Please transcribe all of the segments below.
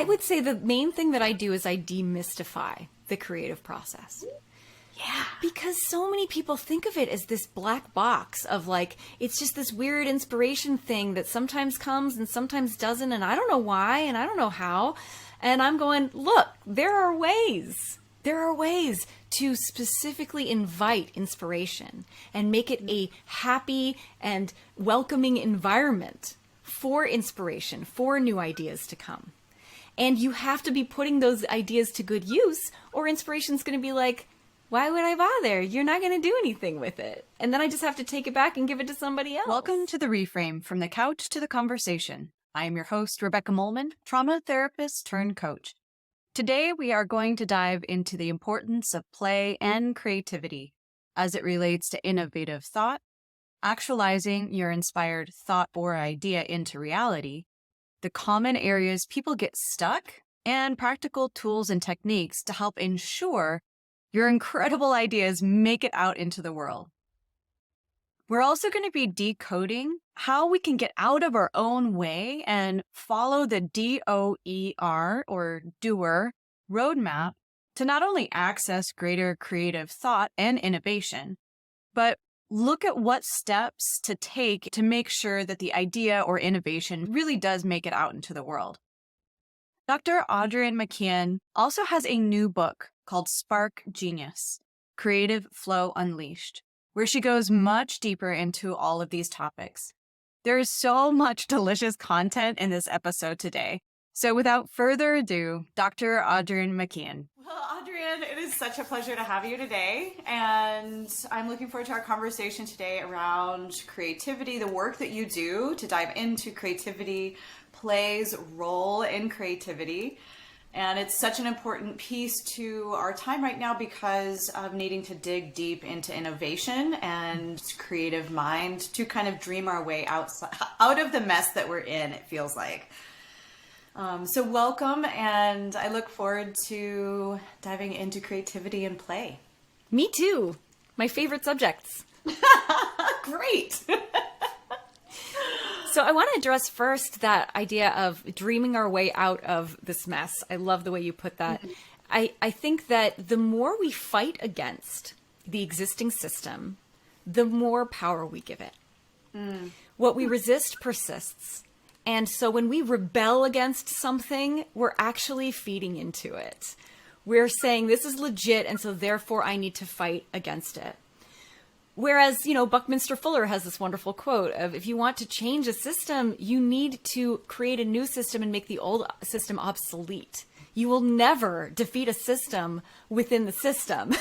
I would say the main thing that I do is I demystify the creative process. Yeah. Because so many people think of it as this black box of like, it's just this weird inspiration thing that sometimes comes and sometimes doesn't. And I don't know why, and I don't know how. And I'm going, look, there are ways. There are ways to specifically invite inspiration and make it a happy and welcoming environment for inspiration, for new ideas to come. And you have to be putting those ideas to good use, or inspiration's going to be like, why would I bother? You're not going to do anything with it. And then I just have to take it back and give it to somebody else. Welcome to the Reframe, from the couch to the conversation. I am your host, Rebecca Molman, trauma therapist turned coach. Today, we are going to dive into the importance of play and creativity as it relates to innovative thought, actualizing your inspired thought or idea into reality, the common areas people get stuck, and practical tools and techniques to help ensure your incredible ideas make it out into the world. We're also going to be decoding how we can get out of our own way and follow the DOER or DOER roadmap to not only access greater creative thought and innovation, but look at what steps to take to make sure that the idea or innovation really does make it out into the world. Dr. Adrienne MacIain also has a new book called Spark Genius, Creative Flow Unleashed, where she goes much deeper into all of these topics. There is so much delicious content in this episode today. So without further ado, Dr. Adrienne MacIain. Well, Adrienne, it is such a pleasure to have you today. And I'm looking forward to our conversation today around creativity, the work that you do to dive into creativity, play's role in creativity. And it's such an important piece to our time right now because of needing to dig deep into innovation and creative mind to kind of dream our way out of the mess that we're in, it feels like. So welcome, and I look forward to diving into creativity and play. Me too. My favorite subjects. Great. So I want to address first that idea of dreaming our way out of this mess. I love the way you put that. Mm-hmm. I think that the more we fight against the existing system, the more power we give it. What we resist persists. And so when we rebel against something, we're actually feeding into it. We're saying this is legit, and so therefore I need to fight against it. Whereas, Buckminster Fuller has this wonderful quote of, if you want to change a system, you need to create a new system and make the old system obsolete. You will never defeat a system within the system.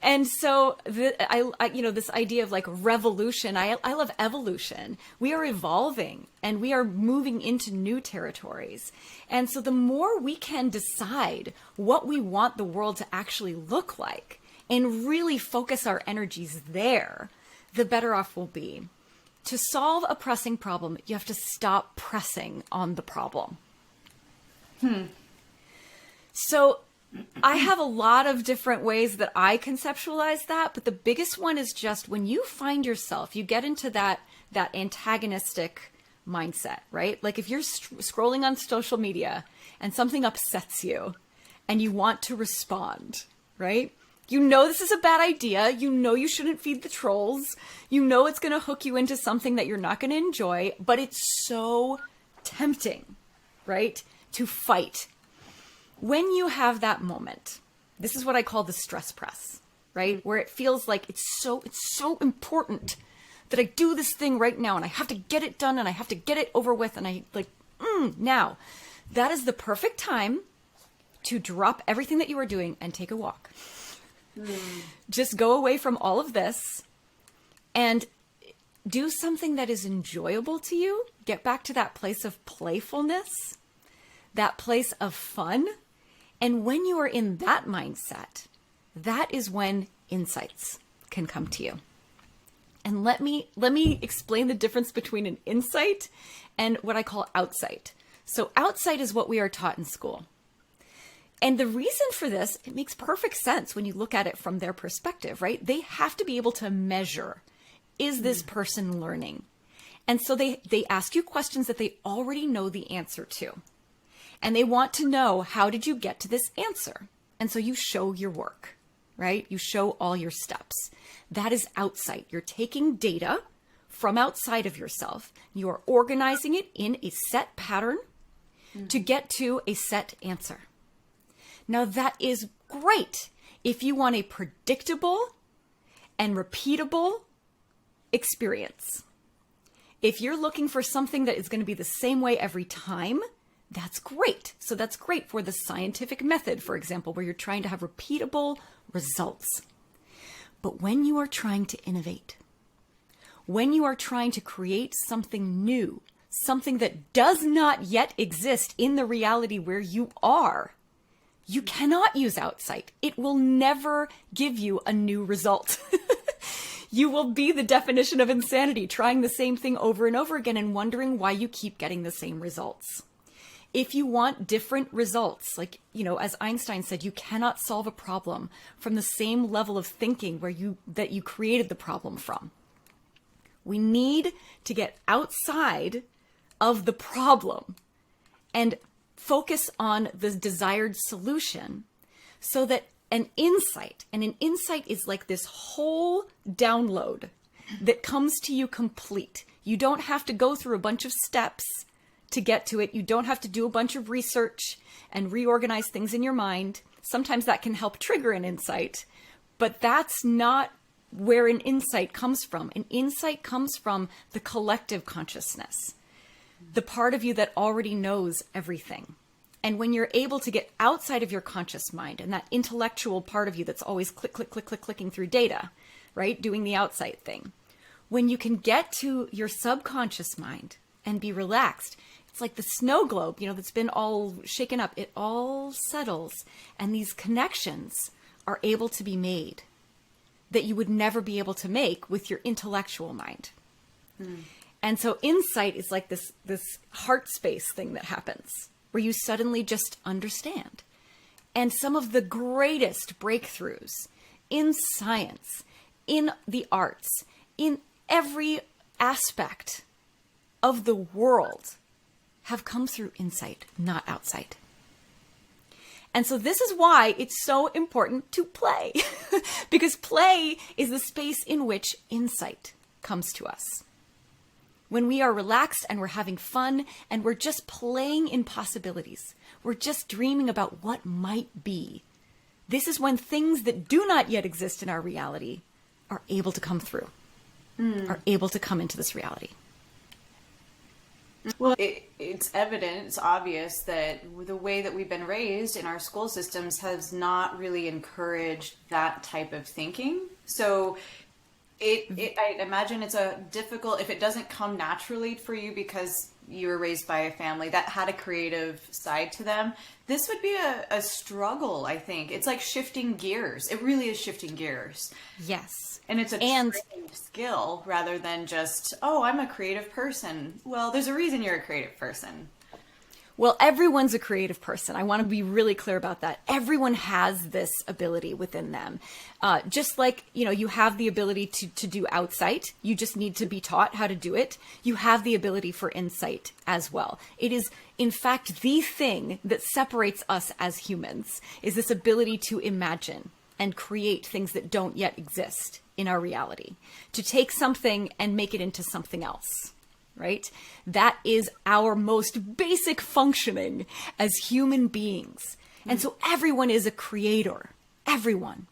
And so, this idea of like revolution, I love evolution. We are evolving and we are moving into new territories. And so the more we can decide what we want the world to actually look like and really focus our energies there, the better off we'll be. To solve a pressing problem, you have to stop pressing on the problem. So I have a lot of different ways that I conceptualize that, but the biggest one is just when you find yourself, you get into that antagonistic mindset, right? Like if you're scrolling on social media and something upsets you and you want to respond, right? You know this is a bad idea. You know you shouldn't feed the trolls. You know it's going to hook you into something that you're not going to enjoy, but it's so tempting, right? To fight. When you have that moment, this is what I call the stress press, right? Where it feels like it's so important that I do this thing right now and I have to get it done and I have to get it over with and now. That is the perfect time to drop everything that you are doing and take a walk. Just go away from all of this and do something that is enjoyable to you. Get back to that place of playfulness, that place of fun. And when you are in that mindset, that is when insights can come to you. And let me explain the difference between an insight and what I call outsight. So outsight is what we are taught in school. And the reason for this, it makes perfect sense when you look at it from their perspective, right? They have to be able to measure, is this person learning? And so they ask you questions that they already know the answer to. And they want to know, how did you get to this answer? And so you show your work, right? You show all your steps. That is outside. You're taking data from outside of yourself. You are organizing it in a set pattern to get to a set answer. Now that is great if you want a predictable and repeatable experience. If you're looking for something that is going to be the same way every time, that's great. So that's great for the scientific method, for example, where you're trying to have repeatable results. But when you are trying to innovate, when you are trying to create something new, something that does not yet exist in the reality where you are, you cannot use outside. It will never give you a new result. You will be the definition of insanity, trying the same thing over and over again and wondering why you keep getting the same results. If you want different results, like, as Einstein said, you cannot solve a problem from the same level of thinking that you created the problem from. We need to get outside of the problem and focus on the desired solution so that an insight is like this whole download that comes to you complete. You don't have to go through a bunch of steps to get to it. You don't have to do a bunch of research and reorganize things in your mind. Sometimes that can help trigger an insight, but that's not where an insight comes from. An insight comes from the collective consciousness, the part of you that already knows everything. And when you're able to get outside of your conscious mind and that intellectual part of you that's always clicking through data, right? Doing the outside thing. When you can get to your subconscious mind and be relaxed, it's like the snow globe, that's been all shaken up. It all settles, and these connections are able to be made that you would never be able to make with your intellectual mind. And so insight is like this heart space thing that happens where you suddenly just understand. And some of the greatest breakthroughs in science, in the arts, in every aspect of the world have come through insight, not outside. And so this is why it's so important to play, because play is the space in which insight comes to us. When we are relaxed and we're having fun and we're just playing in possibilities, we're just dreaming about what might be. This is when things that do not yet exist in our reality are able to come through, are able to come into this reality. Well, it's evident, it's obvious that the way that we've been raised in our school systems has not really encouraged that type of thinking. So I imagine it's a difficult, if it doesn't come naturally for you because you were raised by a family that had a creative side to them, this would be a struggle, I think. It's like shifting gears. It really is shifting gears. Yes. And it's a trained skill rather than just, oh, I'm a creative person. Well, there's a reason you're a creative person. Well, everyone's a creative person. I want to be really clear about that. Everyone has this ability within them. Just like, you have the ability to do outsight. You just need to be taught how to do it. You have the ability for insight as well. It is, in fact, the thing that separates us as humans is this ability to imagine and create things that don't yet exist in our reality, to take something and make it into something else. Right? That is our most basic functioning as human beings. And so everyone is a creator, everyone.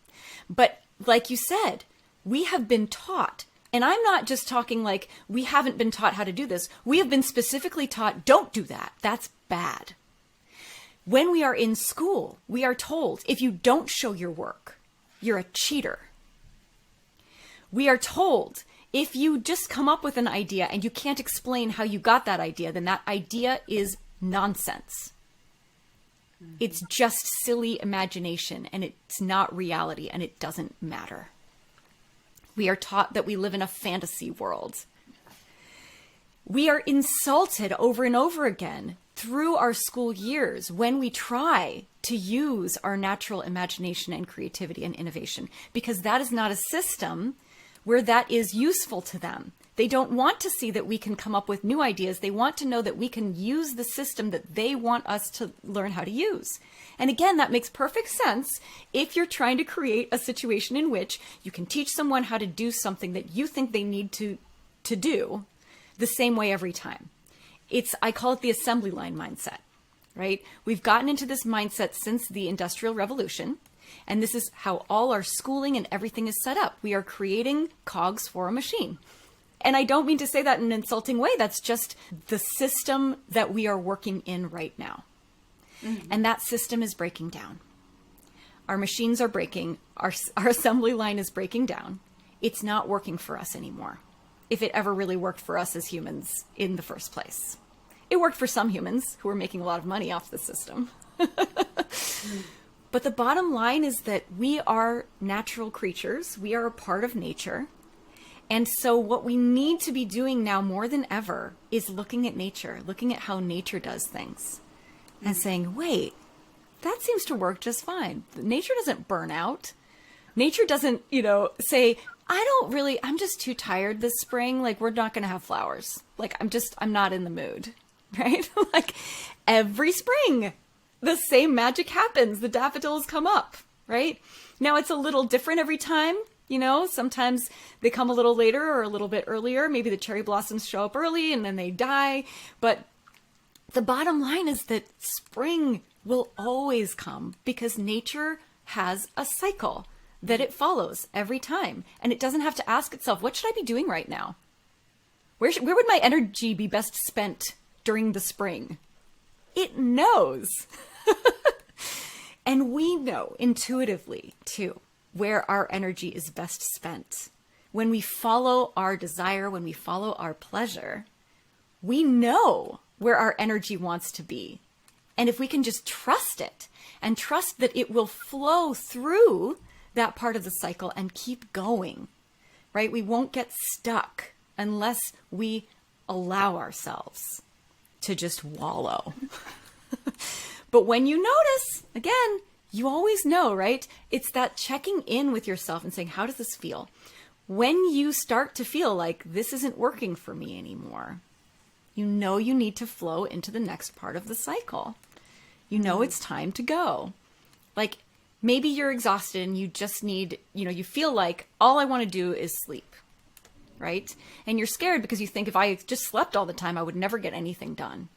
But like you said, we have been taught, and I'm not just talking like we haven't been taught how to do this. We have been specifically taught, don't do that. That's bad. When we are in school, we are told, if you don't show your work, you're a cheater. We are told, if you just come up with an idea and you can't explain how you got that idea, then that idea is nonsense. It's just silly imagination and it's not reality and it doesn't matter. We are taught that we live in a fantasy world. We are insulted over and over again through our school years when we try to use our natural imagination and creativity and innovation, because that is not a system where that is useful to them. They don't want to see that we can come up with new ideas. They want to know that we can use the system that they want us to learn how to use. And again, that makes perfect sense if you're trying to create a situation in which you can teach someone how to do something that you think they need to do the same way every time. I call it the assembly line mindset, right? We've gotten into this mindset since the Industrial Revolution. And this is how all our schooling and everything is set up. We are creating cogs for a machine. And I don't mean to say that in an insulting way. That's just the system that we are working in right now. Mm-hmm. And that system is breaking down. Our machines are breaking. Our assembly line is breaking down. It's not working for us anymore. If it ever really worked for us as humans in the first place. It worked for some humans who were making a lot of money off the system. But the bottom line is that we are natural creatures. We are a part of nature. And so what we need to be doing now more than ever is looking at nature, looking at how nature does things and saying, wait, that seems to work just fine. Nature doesn't burn out. Nature doesn't, say, I'm just too tired this spring. Like, we're not going to have flowers. Like, I'm not in the mood, right? Like every spring, the same magic happens. The daffodils come up, right? Now it's a little different every time. Sometimes they come a little later or a little bit earlier. Maybe the cherry blossoms show up early and then they die. But the bottom line is that spring will always come because nature has a cycle that it follows every time. And it doesn't have to ask itself, what should I be doing right now? Where would my energy be best spent during the spring? It knows. And we know intuitively too where our energy is best spent. When we follow our desire, when we follow our pleasure, we know where our energy wants to be. And if we can just trust it and trust that it will flow through that part of the cycle and keep going, right? We won't get stuck unless we allow ourselves to just wallow. But when you notice, again, you always know, right? It's that checking in with yourself and saying, how does this feel? When you start to feel like this isn't working for me anymore, you know you need to flow into the next part of the cycle. You know it's time to go. Like maybe you're exhausted and you just need, you feel like all I want to do is sleep, right? And you're scared because you think if I just slept all the time, I would never get anything done.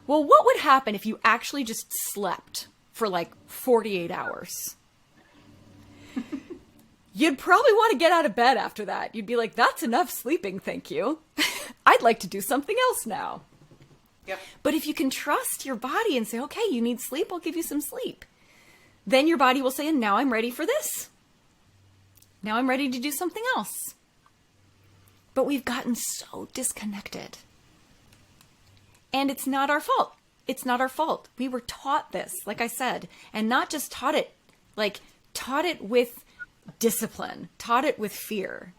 Well, what would happen if you actually just slept for like 48 hours? You'd probably want to get out of bed after that. You'd be like, that's enough sleeping, thank you. I'd like to do something else now. Yep. But if you can trust your body and say, okay, you need sleep, I'll give you some sleep. Then your body will say, and now I'm ready for this. Now I'm ready to do something else. But we've gotten so disconnected. And it's not our fault. It's not our fault. We were taught this, like I said, and not just taught it with discipline, taught it with fear.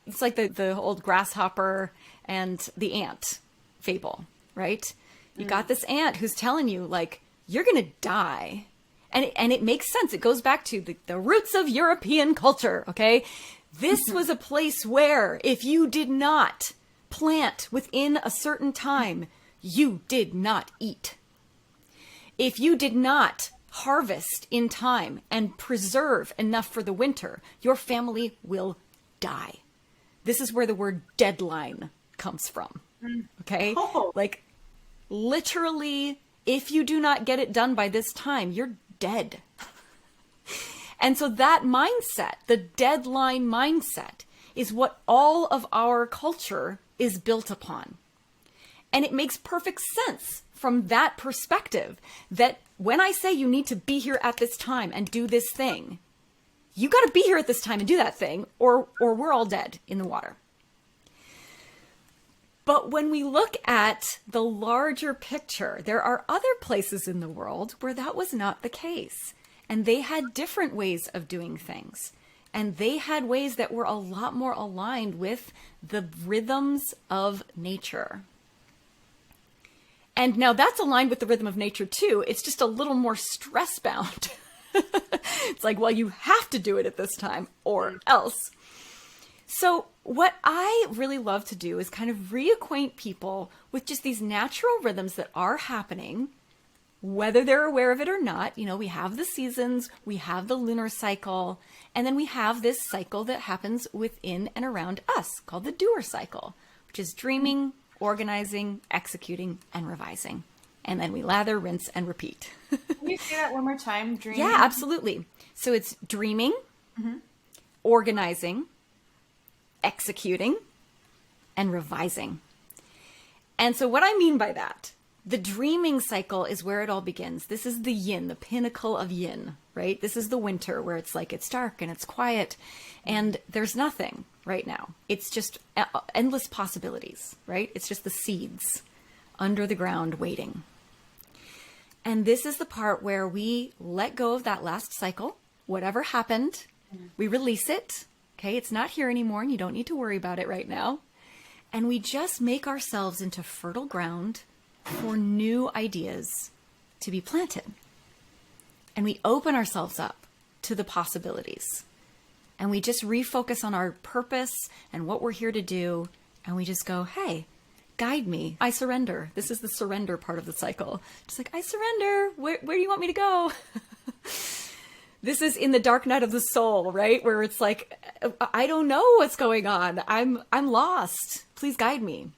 It's like the old grasshopper and the ant fable, right? You got this ant who's telling you like, you're going to die. And it makes sense. It goes back to the roots of European culture. Okay. This was a place where if you did not plant within a certain time, you did not eat. If you did not harvest in time and preserve enough for the winter, your family will die. This is where the word deadline comes from. Okay? Oh. Like literally, if you do not get it done by this time, you're dead. And so that mindset, the deadline mindset, is what all of our culture is built upon. And it makes perfect sense from that perspective that when I say you need to be here at this time and do this thing, you got to be here at this time and do that thing, or we're all dead in the water. But when we look at the larger picture, there are other places in the world where that was not the case. And they had different ways of doing things. And they had ways that were a lot more aligned with the rhythms of nature. And now that's aligned with the rhythm of nature too. It's just a little more stress bound. It's like, well, you have to do it at this time or else. So what I really love to do is kind of reacquaint people with just these natural rhythms that are happening, whether they're aware of it or not. You know, we have the seasons, we have the lunar cycle, and then we have this cycle that happens within and around us called the DOER cycle, which is dreaming, organizing, executing, and revising. And then we lather, rinse, and repeat. Can you say that one more time? Dreaming? Yeah, absolutely. So it's dreaming, organizing, executing, and revising. And so what I mean by that, the dreaming cycle is where it all begins. This is the yin, the pinnacle of yin, right? This is the winter where it's like it's dark and it's quiet and there's nothing right now. It's just endless possibilities, right? It's just the seeds under the ground waiting. And this is the part where we let go of that last cycle. Whatever happened, we release it. Okay, it's not here anymore and you don't need to worry about it right now. And we just make ourselves into fertile ground for new ideas to be planted. And we open ourselves up to the possibilities. And we just refocus on our purpose and what we're here to do. And we just go, hey, guide me. I surrender. This is the surrender part of the cycle. Just like, I surrender. Where do you want me to go? This is in the dark night of the soul, right? Where it's like, I don't know what's going on. I'm lost. Please guide me.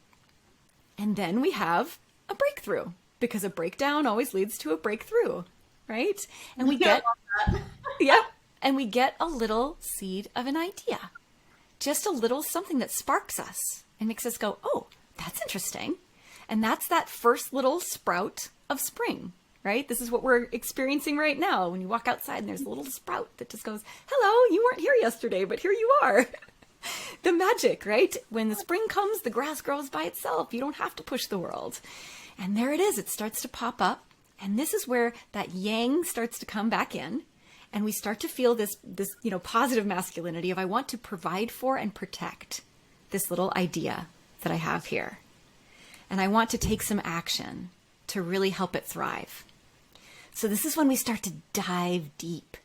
And then we have a breakthrough, because a breakdown always leads to a breakthrough, right? And we get, and we get a little seed of an idea, just a little something that sparks us and makes us go, oh, that's interesting. And that's that first little sprout of spring. Right? This is what we're experiencing right now. When you walk outside and there's a little sprout that just goes, hello, you weren't here yesterday, but here you are. The magic, right? When the spring comes, the grass grows by itself. You don't have to push the world. And there it is. It starts to pop up. And this is where that yang starts to come back in. And we start to feel this, positive masculinity of I want to provide for and protect this little idea that I have here. And I want to take some action to really help it thrive. So this is when we start to dive deep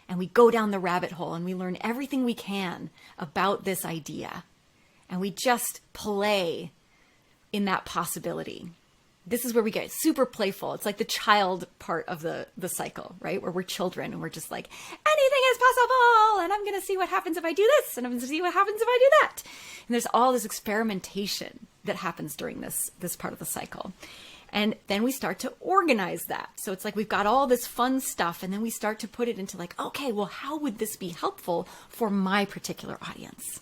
and we go down the rabbit hole and we learn everything we can about this idea. And we just play in that possibility. This is where we get super playful. It's like the child part of the cycle, right? Where we're children and we're just like, anything is possible. And I'm going to see what happens if I do this. And I'm going to see what happens if I do that. And there's all this experimentation that happens during this part of the cycle. And then we start to organize that. So it's like we've got all this fun stuff and then we start to put it into like, okay, well, how would this be helpful for my particular audience?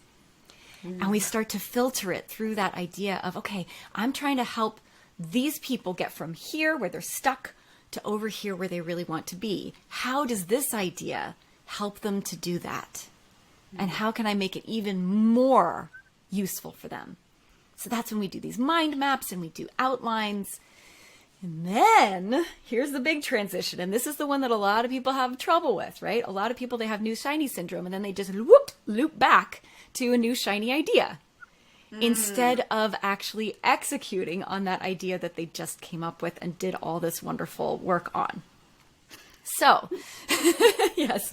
And we start to filter it through that idea of, okay, I'm trying to help these people get from here where they're stuck to over here where they really want to be. How does this idea help them to do that? And how can I make it even more useful for them? So that's when we do these mind maps and we do outlines. And then here's the big transition. And this is the one that a lot of people have trouble with, right? A lot of people, they have new shiny syndrome and then they just loop back to a new shiny idea instead of actually executing on that idea that they just came up with and did all this wonderful work on. So, yes.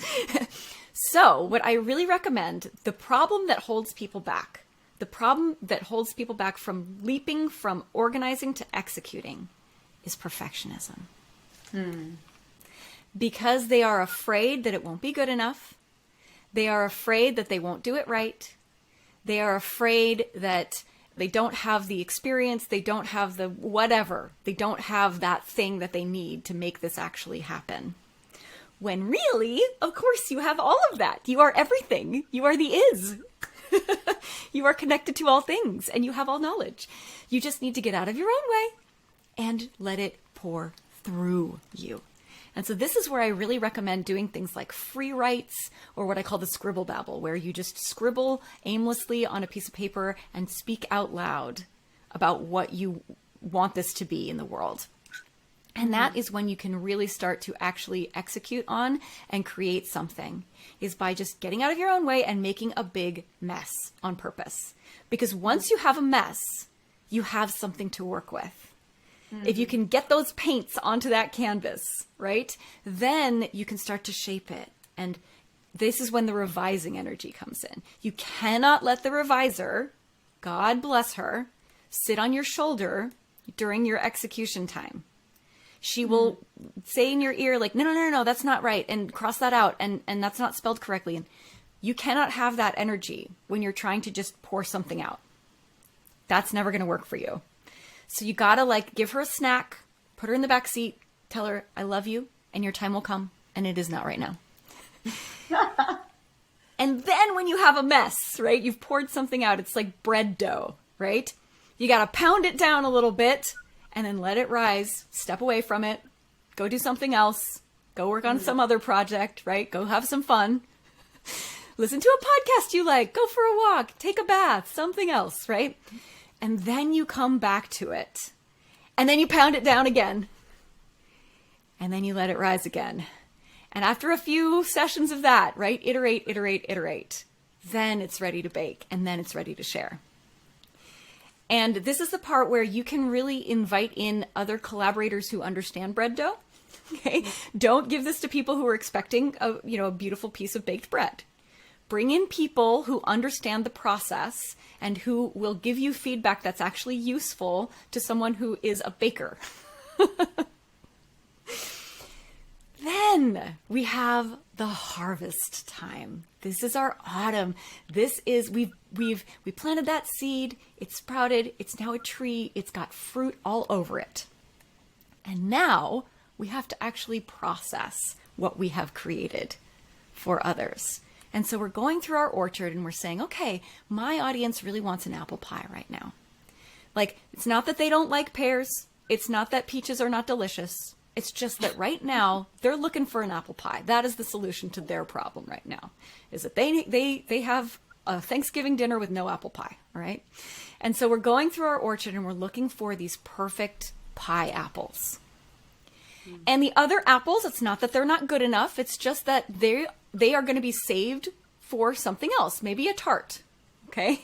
So what I really recommend, the problem that holds people back from leaping from organizing to executing is perfectionism. Because they are afraid that it won't be good enough. They are afraid that they won't do it right. They are afraid that they don't have the experience. They don't have the whatever. They don't have that thing that they need to make this actually happen. When really, of course, you have all of that. You are everything. You are the is. You are connected to all things and you have all knowledge. You just need to get out of your own way and let it pour through you. And so this is where I really recommend doing things like free writes or what I call the scribble babble, where you just scribble aimlessly on a piece of paper and speak out loud about what you want this to be in the world. And that is when you can really start to actually execute on and create something, is by just getting out of your own way and making a big mess on purpose. Because once you have a mess, you have something to work with. If you can get those paints onto that canvas, right, then you can start to shape it. And this is when the revising energy comes in. You cannot let the reviser, God bless her, sit on your shoulder during your execution time. She will say in your ear, like, no, that's not right. And cross that out. And that's not spelled correctly. And you cannot have that energy when you're trying to just pour something out. That's never going to work for you. So you got to like give her a snack, put her in the back seat, tell her, I love you and your time will come. And it is not right now. And then when you have a mess, right? You've poured something out. It's like bread dough, right? You got to pound it down a little bit and then let it rise, step away from it, go do something else, go work on some other project, right? Go have some fun. Listen to a podcast you like, go for a walk, take a bath, something else, right? And then you come back to it. And then you pound it down again. And then you let it rise again. And after a few sessions of that, right? Iterate. Then it's ready to bake. And then it's ready to share. And this is the part where you can really invite in other collaborators who understand bread dough. Okay? Don't give this to people who are expecting a beautiful piece of baked bread. Bring in people who understand the process and who will give you feedback that's actually useful to someone who is a baker. Then we have the harvest time. This is our autumn. This is, we planted that seed. It sprouted. It's now a tree. It's got fruit all over it. And now we have to actually process what we have created for others. And so we're going through our orchard and we're saying, okay, my audience really wants an apple pie right now. Like, it's not that they don't like pears. It's not that peaches are not delicious. It's just that right now they're looking for an apple pie. That is the solution to their problem right now, is that they have a Thanksgiving dinner with no apple pie. All right. And so we're going through our orchard and we're looking for these perfect pie apples. And the other apples, it's not that they're not good enough. It's just that they are going to be saved for something else, maybe a tart. Okay.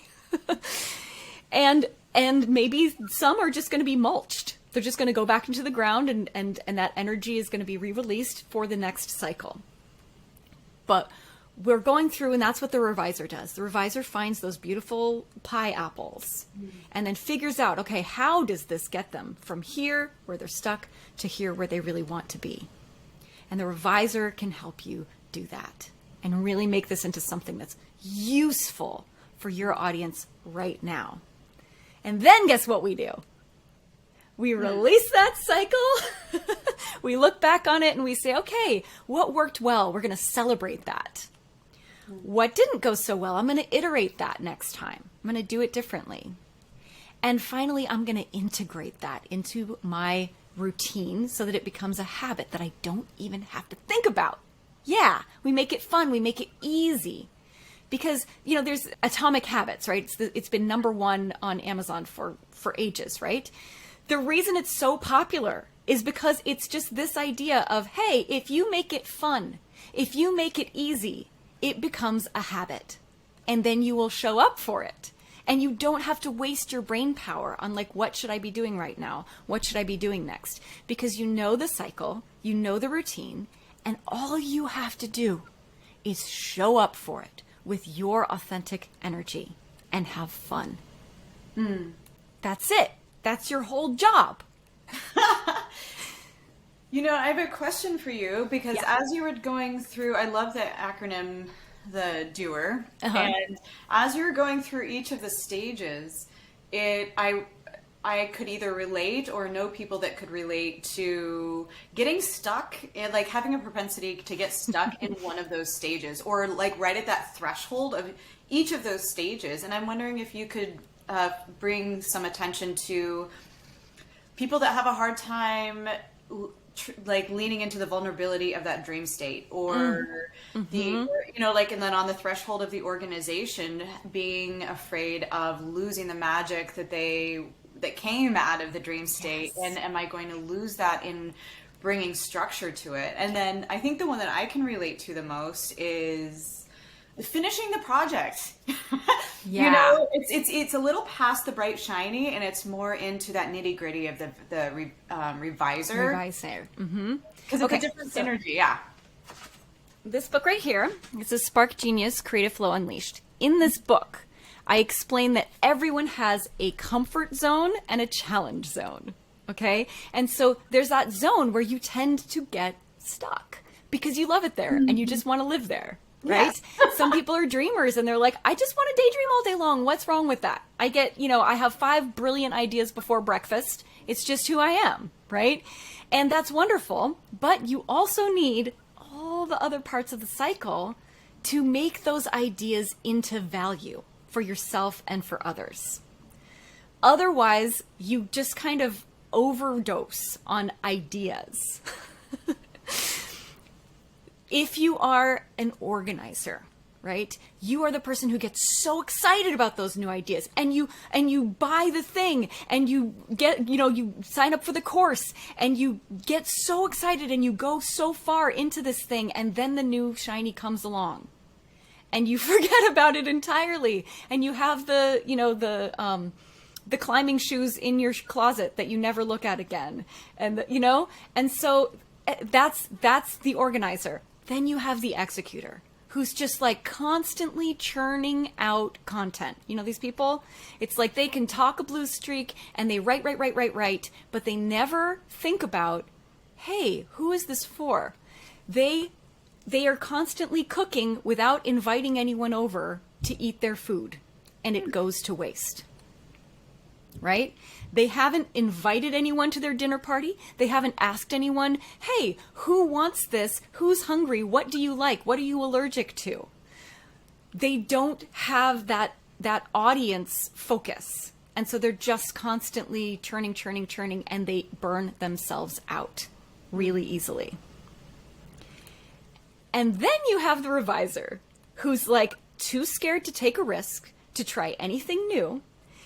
and maybe some are just going to be mulched. They're just going to go back into the ground and that energy is going to be re-released for the next cycle. But we're going through, and that's what the reviser does. The reviser finds those beautiful pie apples and then figures out, okay, how does this get them from here where they're stuck to here where they really want to be? And the reviser can help you do that and really make this into something that's useful for your audience right now. And then guess what we do? We release that cycle. We look back on it and we say, okay, what worked well? We're going to celebrate that. What didn't go so well? I'm going to iterate that next time. I'm going to do it differently. And finally, I'm going to integrate that into my routine so that it becomes a habit that I don't even have to think about. Yeah, we make it fun. We make it easy. Because, there's Atomic Habits, right? It's been #1 on Amazon for ages, right? The reason it's so popular is because it's just this idea of, hey, if you make it fun, if you make it easy, it becomes a habit. And then you will show up for it. And you don't have to waste your brain power on like, what should I be doing right now? What should I be doing next? Because you know the cycle, you know the routine, and all you have to do is show up for it with your authentic energy and have fun. That's it. That's your whole job. I have a question for you because as you were going through, I love the acronym, the DOER. And as you were going through each of the stages, I could either relate or know people that could relate to getting stuck and like having a propensity to get stuck in one of those stages or like right at that threshold of each of those stages. And I'm wondering if you could bring some attention to people that have a hard time like leaning into the vulnerability of that dream state or and then on the threshold of the organization being afraid of losing the magic that came out of the dream state. Yes. And am I going to lose that in bringing structure to it? And then I think the one that I can relate to the most is finishing the project. Yeah. It's a little past the bright shiny and it's more into that nitty gritty of the reviser. Because it's a different energy. Yeah. this book right here, it's a Spark Genius Creative Flow Unleashed. In this book, I explain that everyone has a comfort zone and a challenge zone. Okay? And so there's that zone where you tend to get stuck because you love it there and you just want to live there. Right? Some people are dreamers and they're like, I just want to daydream all day long. What's wrong with that? I get, I have 5 brilliant ideas before breakfast. It's just who I am. Right? And that's wonderful. But you also need all the other parts of the cycle to make those ideas into value for yourself and for others. Otherwise, you just kind of overdose on ideas. If you are an organizer, right? You are the person who gets so excited about those new ideas and you buy the thing and you get, you sign up for the course and you get so excited and you go so far into this thing and then the new shiny comes along and you forget about it entirely and you have the climbing shoes in your closet that you never look at again. And, and so that's the organizer. Then you have the executor who's just like constantly churning out content. You know, these people, it's like they can talk a blue streak and they write, but they never think about, hey, who is this for? They are constantly cooking without inviting anyone over to eat their food, and it goes to waste. Right? They haven't invited anyone to their dinner party. They haven't asked anyone, hey, who wants this? Who's hungry? What do you like? What are you allergic to? They don't have that audience focus. And so they're just constantly churning, and they burn themselves out really easily. And then you have the reviser who's like too scared to take a risk, to try anything new.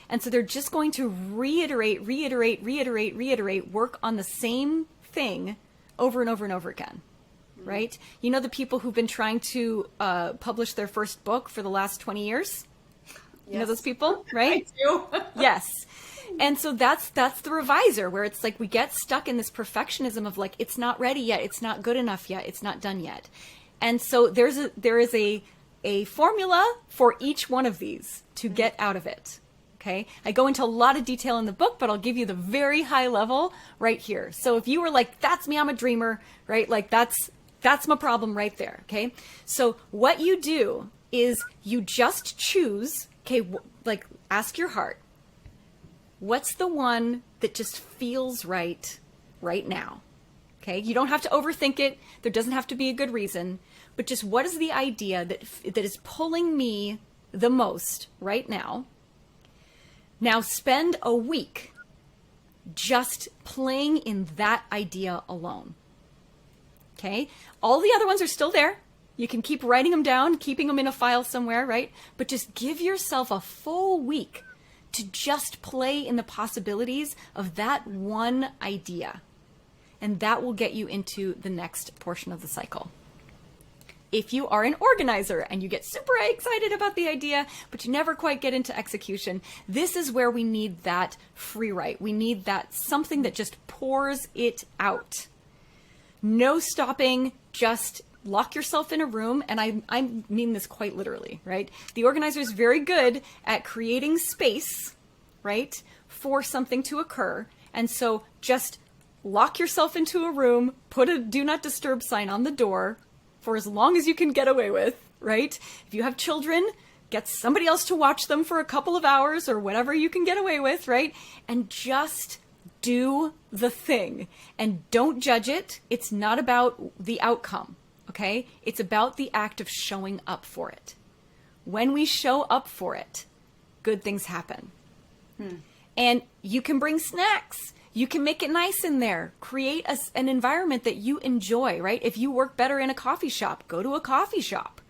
And so they're just going to reiterate, work on the same thing over and over and over again, right? You know the people who've been trying to publish their first book for the last 20 years? Yes. You know those people, right? I do. Yes. And so that's the reviser, where it's like we get stuck in this perfectionism of like, it's not ready yet, it's not good enough yet, it's not done yet. And so there is a formula for each one of these to get out of it. Okay. I go into a lot of detail in the book, but I'll give you the very high level right here. So if you were like, that's me, I'm a dreamer, right? Like that's my problem right there. Okay. So what you do is you just choose, okay, like ask your heart, what's the one that just feels right now? Okay. You don't have to overthink it. There doesn't have to be a good reason, but just what is the idea that is pulling me the most right now? Now spend a week just playing in that idea alone. Okay? All the other ones are still there. You can keep writing them down, keeping them in a file somewhere, right? But just give yourself a full week to just play in the possibilities of that one idea. And that will get you into the next portion of the cycle. If you are an organizer and you get super excited about the idea, but you never quite get into execution, this is where we need that free write. We need that something that just pours it out. No stopping, just lock yourself in a room. And I mean this quite literally, right? The organizer is very good at creating space, right, for something to occur. And so just lock yourself into a room, put a do not disturb sign on the door, for as long as you can get away with, right? If you have children, get somebody else to watch them for a couple of hours or whatever you can get away with, right? And just do the thing and don't judge it. It's not about the outcome, okay? It's about the act of showing up for it. When we show up for it, good things happen. And you can bring snacks. You can make it nice in there. Create an environment that you enjoy, right? If you work better in a coffee shop, go to a coffee shop.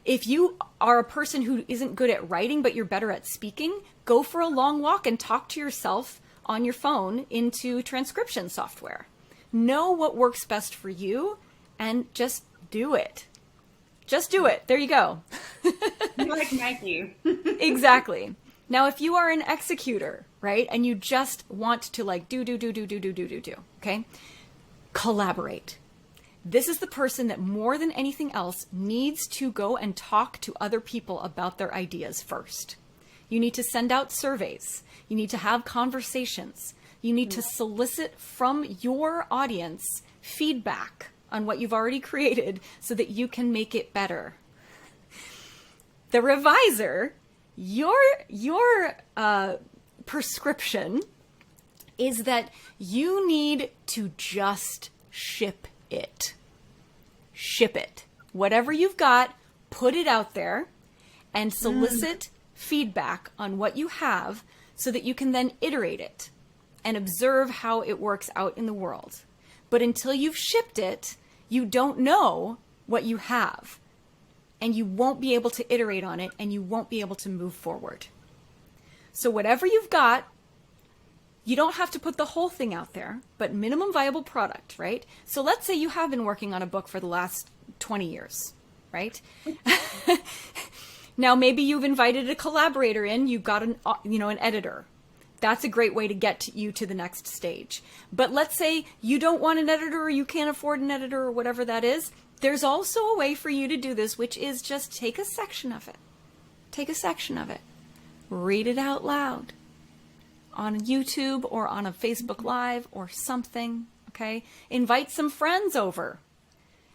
If you are a person who isn't good at writing, but you're better at speaking, go for a long walk and talk to yourself on your phone into transcription software. Know what works best for you and just do it. Just do it. There you go. You're like Nike. Exactly. Now, if you are an executor, right, and you just want to like do, okay? Collaborate. This is the person that more than anything else needs to go and talk to other people about their ideas first. You need to send out surveys. You need to have conversations. You need to solicit from your audience feedback on what you've already created so that you can make it better. The reviser, your prescription is that you need to just ship it. Ship it. Whatever you've got, put it out there and solicit feedback on what you have so that you can then iterate it and observe how it works out in the world. But until you've shipped it, you don't know what you have. And you won't be able to iterate on it, and you won't be able to move forward. So whatever you've got, you don't have to put the whole thing out there, but minimum viable product, right? So let's say you have been working on a book for the last 20 years, right? Now maybe you've invited a collaborator in, you've got an editor. That's a great way to get you to the next stage. But let's say you don't want an editor, or you can't afford an editor, or whatever that is. There's also a way for you to do this, which is just take a section of it. Take a section of it. Read it out loud on YouTube or on a Facebook Live or something, okay? Invite some friends over.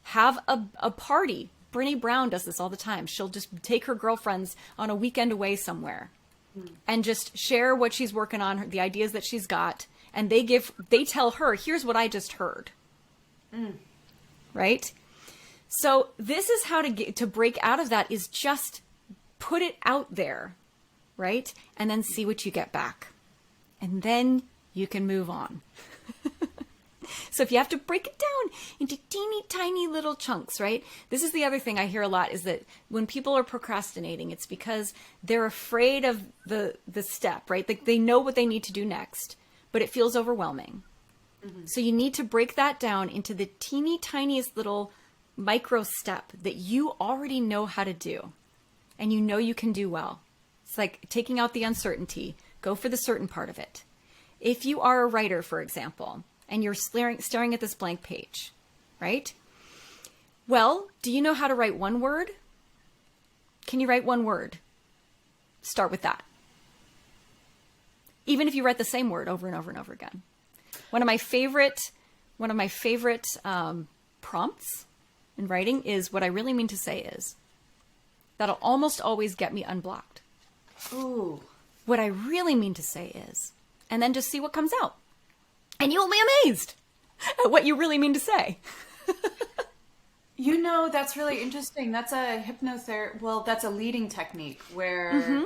Have a party. Brene Brown does this all the time. She'll just take her girlfriends on a weekend away somewhere and just share what she's working on, the ideas that she's got, and they tell her, here's what I just heard. Right? So this is how to break out of that, is just put it out there, right? And then see what you get back. And then you can move on. So if you have to break it down into teeny tiny little chunks, right? This is the other thing I hear a lot, is that when people are procrastinating, it's because they're afraid of the step, right? They know what they need to do next, but it feels overwhelming. So you need to break that down into the teeny tiniest little micro step that you already know how to do and you know you can do well. It's like taking out the uncertainty. Go for the certain part of it. If you are a writer, for example, and you're staring at this blank page, right? Well, do you know how to write one word? Can you write one word? Start with that. Even if you write the same word over and over and over again. One of my favorite prompts in writing is, what I really mean to say is. That'll almost always get me unblocked. Ooh. What I really mean to say is, and then just see what comes out. And you will be amazed at what you really mean to say. That's really interesting. That's a hypnotherapy. Well, that's a leading technique where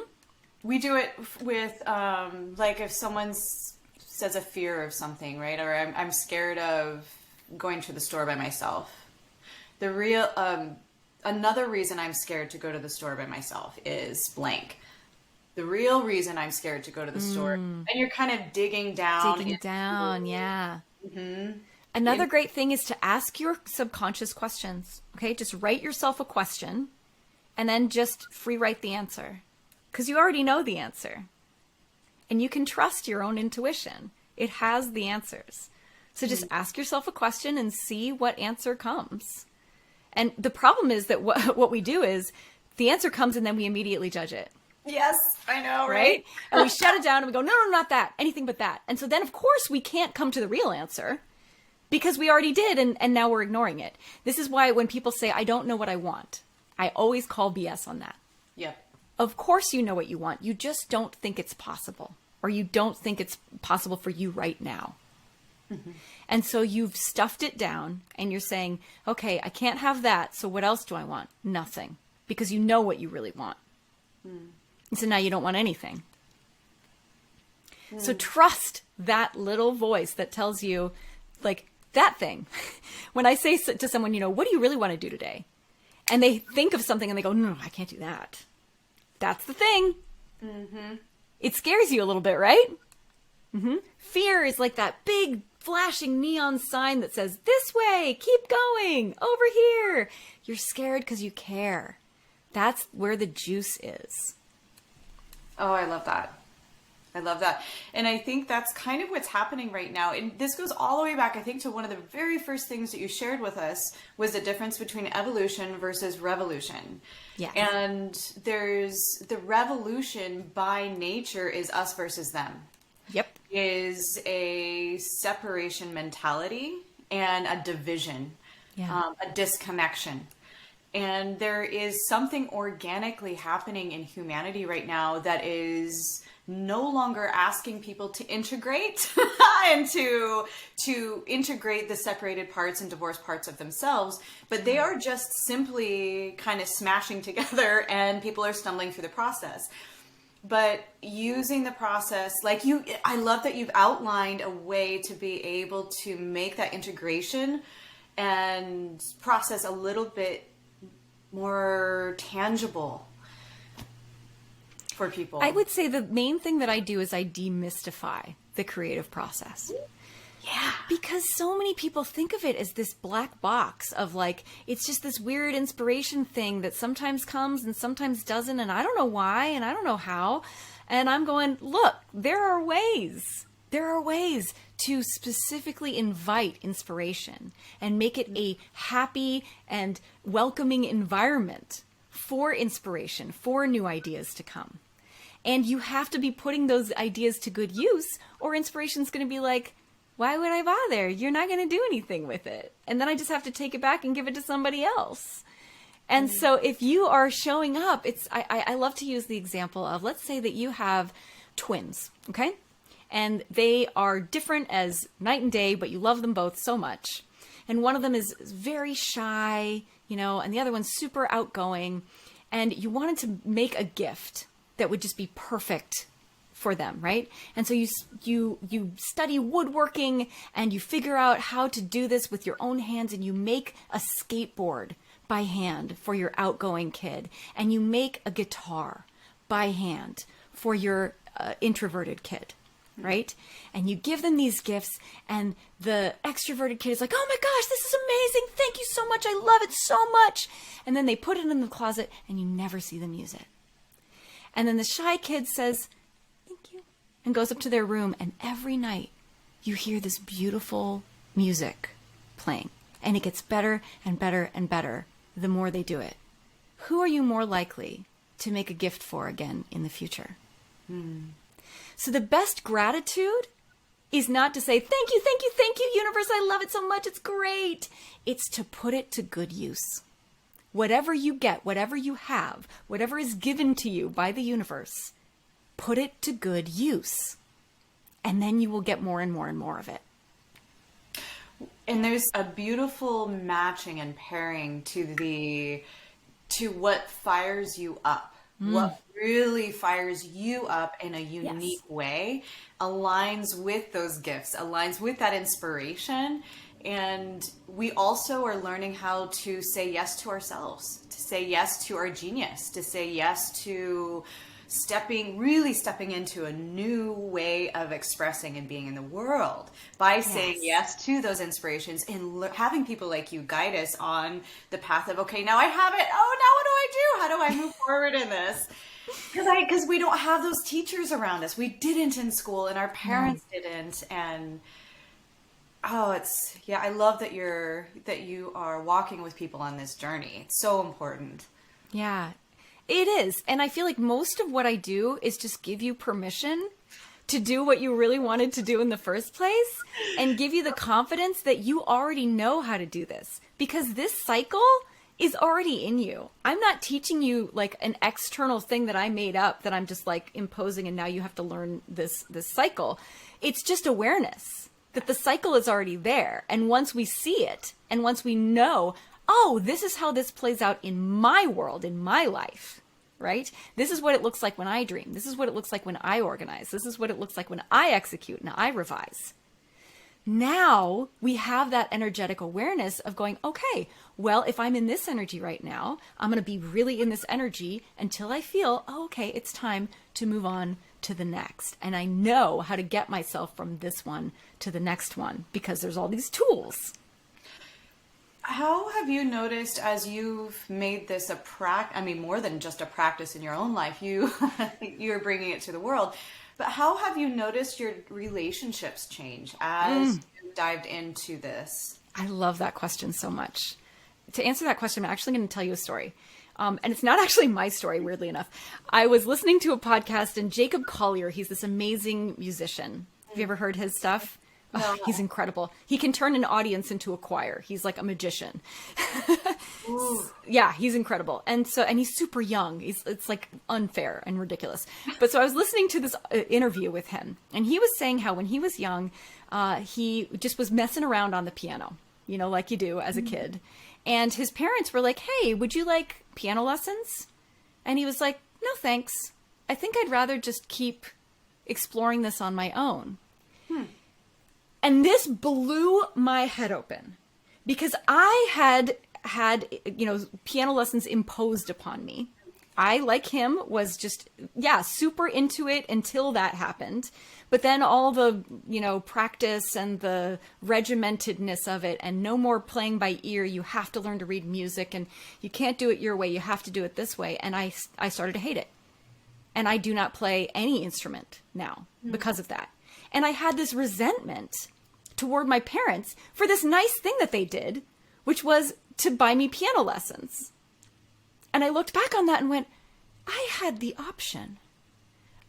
we do it with, like if someone says a fear of something, right? Or I'm scared of going to the store by myself. Another reason I'm scared to go to the store by myself is blank. The real reason I'm scared to go to the store, and you're kind of digging down. Yeah. Another great thing is to ask your subconscious questions. Okay, just write yourself a question and then just free write the answer, because you already know the answer. And you can trust your own intuition. It has the answers. So just ask yourself a question and see what answer comes. And the problem is that what we do is the answer comes and then we immediately judge it. Yes, I know, right? And we shut it down and we go, no, not that, anything but that. And so then, of course, we can't come to the real answer because we already did, and now we're ignoring it. This is why when people say, I don't know what I want, I always call BS on that. Yep. Of course you know what you want. You just don't think it's possible, or you don't think it's possible for you right now. And so you've stuffed it down and you're saying, okay, I can't have that. So what else do I want? Nothing. Because you know what you really want. And so now you don't want anything. So trust that little voice that tells you, like, that thing. When I say to someone, what do you really want to do today? And they think of something and they go, no, I can't do that. That's the thing. It scares you a little bit, right? Fear is like that big flashing neon sign that says, this way, keep going, over here. You're scared because you care. That's where the juice is. Oh, I love that. I love that. And I think that's kind of what's happening right now. And this goes all the way back, I think, to one of the very first things that you shared with us was the difference between evolution versus revolution. Yes. And there's the revolution by nature is us versus them. Yep. Is a separation mentality and a division, a disconnection. And there is something organically happening in humanity right now that is no longer asking people to integrate and to integrate the separated parts and divorced parts of themselves, but they are just simply kind of smashing together and people are stumbling through the process. But using the process, like I love that you've outlined a way to be able to make that integration and process a little bit more tangible for people. I would say the main thing that I do is I demystify the creative process. Yeah. Because so many people think of it as this black box of like, it's just this weird inspiration thing that sometimes comes and sometimes doesn't. And I don't know why, and I don't know how. And I'm going, look, there are ways. There are ways to specifically invite inspiration and make it a happy and welcoming environment for inspiration, for new ideas to come. And you have to be putting those ideas to good use, or inspiration's going to be like, why would I bother? You're not going to do anything with it. And then I just have to take it back and give it to somebody else. And so if you are showing up, I love to use the example of, let's say that you have twins, okay? And they are different as night and day, but you love them both so much. And one of them is very shy, and the other one's super outgoing. And you wanted to make a gift that would just be perfect for them, right? And so you study woodworking and you figure out how to do this with your own hands, and you make a skateboard by hand for your outgoing kid, and you make a guitar by hand for your introverted kid, right? And you give them these gifts, and the extroverted kid is like, oh my gosh, this is amazing. Thank you so much. I love it so much. And then they put it in the closet and you never see them use it. And then the shy kid says, thank you, and goes up to their room, and every night you hear this beautiful music playing, and it gets better and better and better the more they do it. Who are you more likely to make a gift for again in the future? So the best gratitude is not to say, thank you, thank you, thank you, universe, I love it so much, it's great. It's to put it to good use. Whatever you get, whatever you have, whatever is given to you by the universe, put it to good use. And then you will get more and more and more of it. And there's a beautiful matching and pairing to what fires you up. What really fires you up in a unique way aligns with those gifts, aligns with that inspiration. And we also are learning how to say yes to ourselves, to say yes to our genius, to say yes to really stepping into a new way of expressing and being in the world by saying yes to those inspirations and having people like you guide us on the path of, okay, now I have it. Oh, now what do I do? How do I move forward in this? Because we don't have those teachers around us. We didn't in school, and our parents didn't. And I love that you are walking with people on this journey. It's so important. Yeah. It is. And I feel like most of what I do is just give you permission to do what you really wanted to do in the first place, and give you the confidence that you already know how to do this, because this cycle is already in you. I'm not teaching you like an external thing that I made up that I'm just like imposing and now you have to learn this cycle. It's just awareness that the cycle is already there. And once we see it, and once we know, oh, this is how this plays out in my world, in my life, right? This is what it looks like when I dream. This is what it looks like when I organize. This is what it looks like when I execute and I revise. Now we have that energetic awareness of going, okay, well, if I'm in this energy right now, I'm going to be really in this energy until I feel, oh, okay, it's time to move on to the next. And I know how to get myself from this one to the next one because there's all these tools. How have you noticed as you've made this more than just a practice in your own life, you're bringing it to the world. But how have you noticed your relationships change as you dived into this? I love that question so much. To answer that question, I'm actually going to tell you a story. And it's not actually my story, weirdly enough. I was listening to a podcast, and Jacob Collier, he's this amazing musician. Have you ever heard his stuff? No. Oh, he's incredible. He can turn an audience into a choir. He's like a magician. Yeah, he's incredible. And he's super young. It's like unfair and ridiculous. But so I was listening to this interview with him, and he was saying how when he was young, he just was messing around on the piano, like you do as a kid. And his parents were like, "Hey, would you like piano lessons?" And he was like, "No, thanks. I think I'd rather just keep exploring this on my own." And this blew my head open because I had piano lessons imposed upon me. I, like him, was just, super into it until that happened. But then all the, practice and the regimentedness of it, and no more playing by ear. You have to learn to read music, and you can't do it your way. You have to do it this way. And I started to hate it. And I do not play any instrument now because of that. And I had this resentment toward my parents for this nice thing that they did, which was to buy me piano lessons. And I looked back on that and went, I had the option.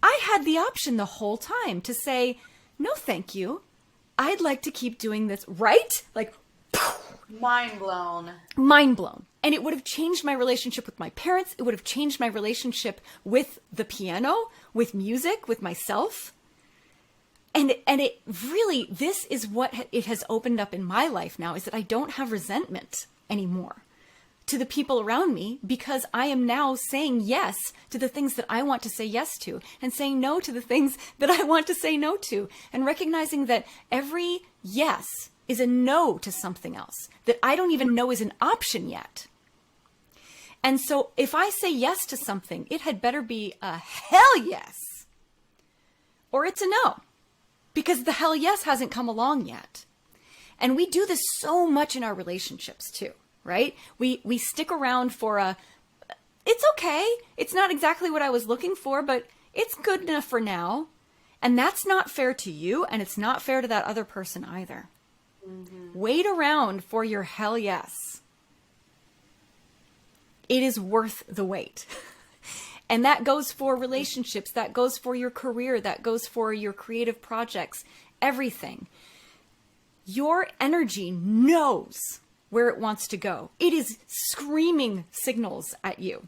I had the option the whole time to say, no, thank you. I'd like to keep doing this, right? Like, mind blown. Mind blown. And it would have changed my relationship with my parents. It would have changed my relationship with the piano, with music, with myself. And it really, this is what it has opened up in my life now, is that I don't have resentment anymore to the people around me, because I am now saying yes to the things that I want to say yes to, and saying no to the things that I want to say no to, and recognizing that every yes is a no to something else that I don't even know is an option yet. And so if I say yes to something, it had better be a hell yes, or it's a no, because the hell yes hasn't come along yet. And we do this so much in our relationships too, right? We stick around for it's okay. It's not exactly what I was looking for, but it's good enough for now. And that's not fair to you, and it's not fair to that other person either. Wait around for your hell yes. It is worth the wait. And that goes for relationships, that goes for your career, that goes for your creative projects, everything. Your energy knows where it wants to go. It is screaming signals at you.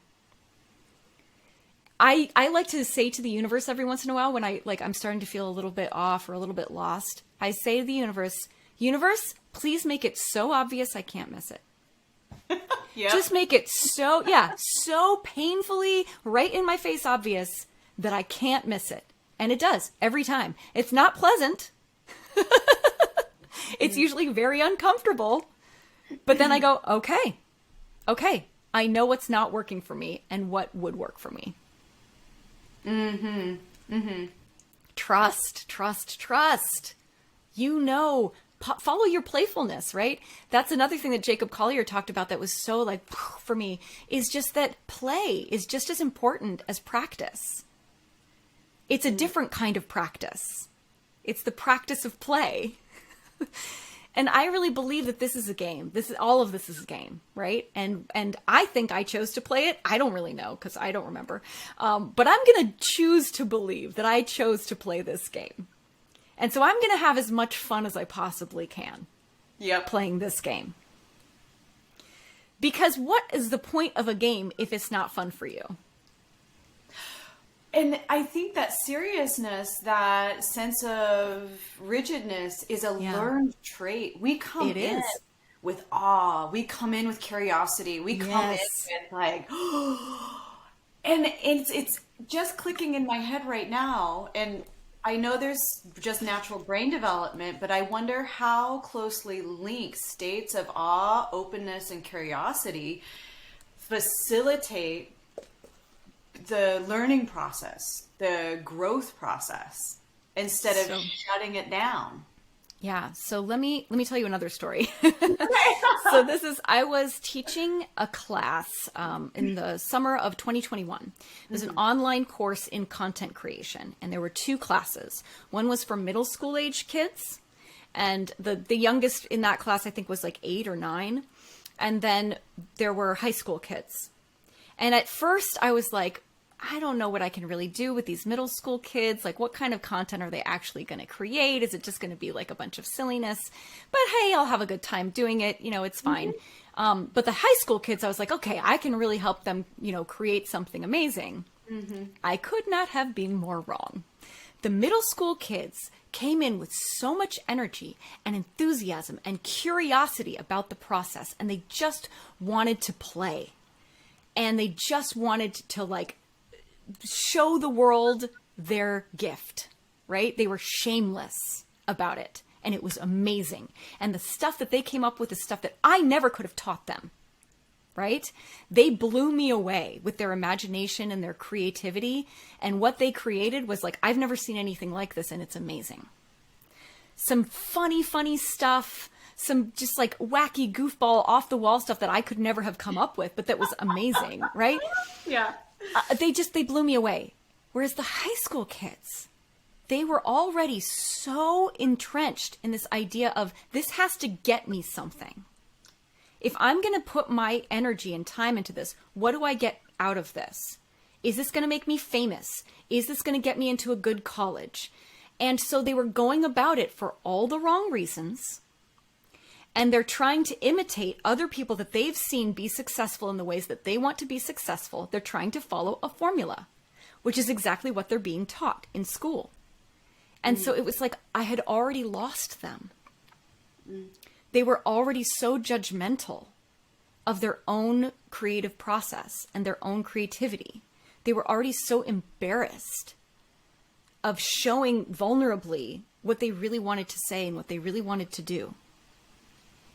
I like to say to the universe every once in a while when I'm starting to feel a little bit off or a little bit lost, I say to the universe, please make it so obvious I can't miss it. Yep. Just make it so painfully right in my face obvious that I can't miss it. And it does every time. It's not pleasant. It's usually very uncomfortable. But then I go, okay, I know what's not working for me and what would work for me. Trust. Follow your playfulness, right? That's another thing that Jacob Collier talked about that was so for me, is just that play is just as important as practice. It's a different kind of practice. It's the practice of play. And I really believe that this is a game. All of this is a game, right? And I think I chose to play it. I don't really know because I don't remember. But I'm going to choose to believe that I chose to play this game. And so I'm going to have as much fun as I possibly can playing this game. Because what is the point of a game if it's not fun for you? And I think that seriousness, that sense of rigidness is a learned trait. We come in with awe. We come in with curiosity. We come in with and it's just clicking in my head right now. And I know there's just natural brain development, but I wonder how closely linked states of awe, openness, and curiosity facilitate the learning process, the growth process, instead of shutting it down. Yeah. So let me tell you another story. So I was teaching a class in the summer of 2021. It was an online course in content creation, and there were two classes. One was for middle school age kids, and the youngest in that class, I think, was like 8 or 9. And then there were high school kids. And at first I was like, I don't know what I can really do with these middle school kids. Like, what kind of content are they actually going to create? Is it just going to be like a bunch of silliness? But hey, I'll have a good time doing it. You know, it's fine. But the high school kids, I was like, okay, I can really help them, you know, create something amazing. I could not have been more wrong. The middle school kids came in with so much energy and enthusiasm and curiosity about the process. And they just wanted to play. And they just wanted to like show the world their gift, right? They were shameless about it, and it was amazing. And the stuff that they came up with is stuff that I never could have taught them, right? They blew me away with their imagination and their creativity, and what they created was like, I've never seen anything like this, and it's amazing. Some funny stuff, some just like wacky goofball off the wall stuff that I could never have come up with, but that was amazing, right? Yeah. They blew me away. Whereas the high school kids, they were already so entrenched in this idea of this has to get me something. If I'm going to put my energy and time into this, what do I get out of this? Is this going to make me famous? Is this going to get me into a good college? And so they were going about it for all the wrong reasons. And they're trying to imitate other people that they've seen be successful in the ways that they want to be successful. They're trying to follow a formula, which is exactly what they're being taught in school. And so it was like I had already lost them. They were already so judgmental of their own creative process and their own creativity. They were already so embarrassed of showing vulnerably what they really wanted to say and what they really wanted to do.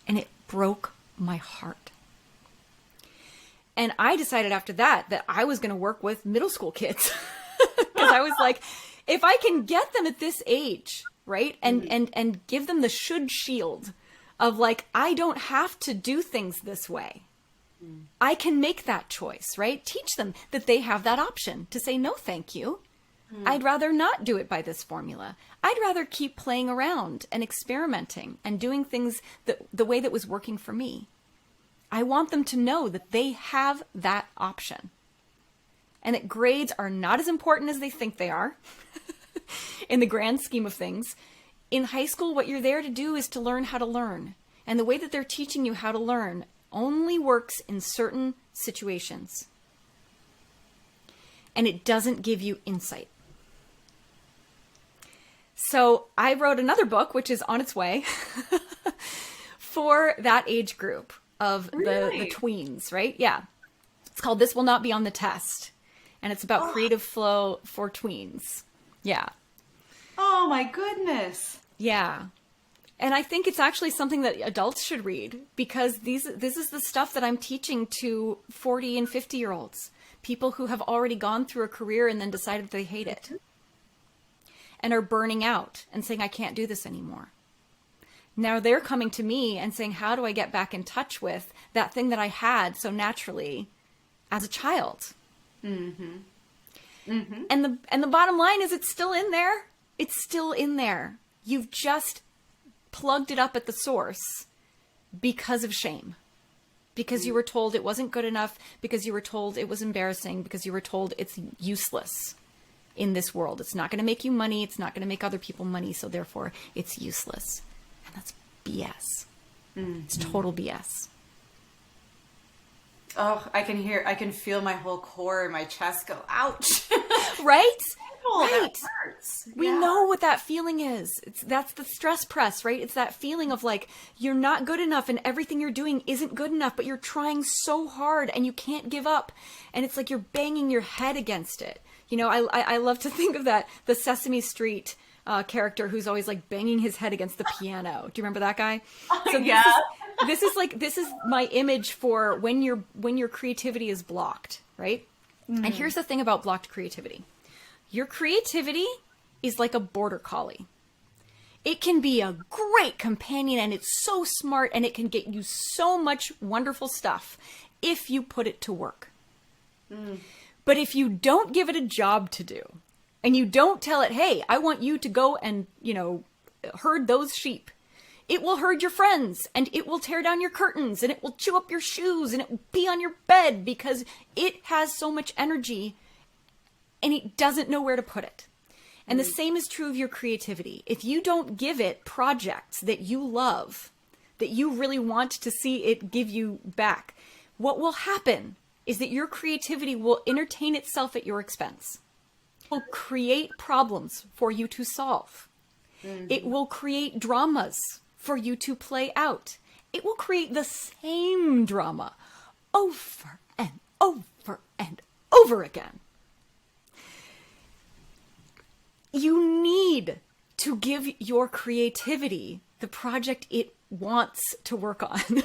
And it broke my heart. And I decided after that I was going to work with middle school kids. Because I was like, if I can get them at this age, right? And give them the should shield of like, I don't have to do things this way. I can make that choice, right? Teach them that they have that option to say, no, thank you. I'd rather not do it by this formula. I'd rather keep playing around and experimenting and doing things the way that was working for me. I want them to know that they have that option and that grades are not as important as they think they are in the grand scheme of things. In high school, what you're there to do is to learn how to learn. And the way that they're teaching you how to learn only works in certain situations. And it doesn't give you insight. So I wrote another book, which is on its way, for that age group of the tweens, right? Yeah. It's called This Will Not Be on the Test. And it's about creative flow for tweens. Yeah. Oh my goodness. Yeah. And I think it's actually something that adults should read, because this is the stuff that I'm teaching to 40 and 50-year-olds, people who have already gone through a career and then decided they hate it and are burning out and saying, I can't do this anymore. Now they're coming to me and saying, how do I get back in touch with that thing that I had so naturally as a child? And the bottom line is it's still in there. It's still in there. You've just plugged it up at the source because of shame. Because you were told it wasn't good enough, because you were told it was embarrassing, because you were told it's useless in this world. It's not going to make you money. It's not going to make other people money. So therefore it's useless. And that's BS. It's total BS. Oh, I can feel my whole core in my chest go, ouch. Right? Right. Right. That hurts. We know what that feeling is. That's the stress press, right? It's that feeling of like, you're not good enough and everything you're doing isn't good enough, but you're trying so hard and you can't give up. And it's like you're banging your head against it. You know, I love to think of that, the Sesame Street character who's always like banging his head against the piano. Do you remember that guy? So yeah. This is my image for when your creativity is blocked, right? And here's the thing about blocked creativity. Your creativity is like a border collie. It can be a great companion, and it's so smart, and it can get you so much wonderful stuff if you put it to work. But if you don't give it a job to do, and you don't tell it, hey, I want you to go and, herd those sheep, it will herd your friends, and it will tear down your curtains, and it will chew up your shoes, and it will pee on your bed because it has so much energy and it doesn't know where to put it. And the same is true of your creativity. If you don't give it projects that you love, that you really want to see it give you back, what will happen is that your creativity will entertain itself at your expense. It will create problems for you to solve. It will create dramas for you to play out. It will create the same drama over and over and over again. You need to give your creativity the project it wants to work on.